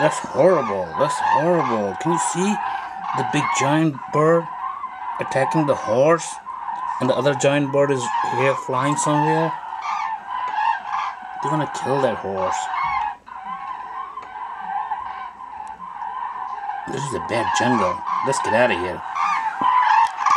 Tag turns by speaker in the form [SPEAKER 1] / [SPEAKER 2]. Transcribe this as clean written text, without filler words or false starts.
[SPEAKER 1] That's horrible. That's horrible. Can you see the big giant bird attacking the horse? And the other giant bird is here flying somewhere. They're gonna kill that horse. This is a bad jungle. Let's get out of here.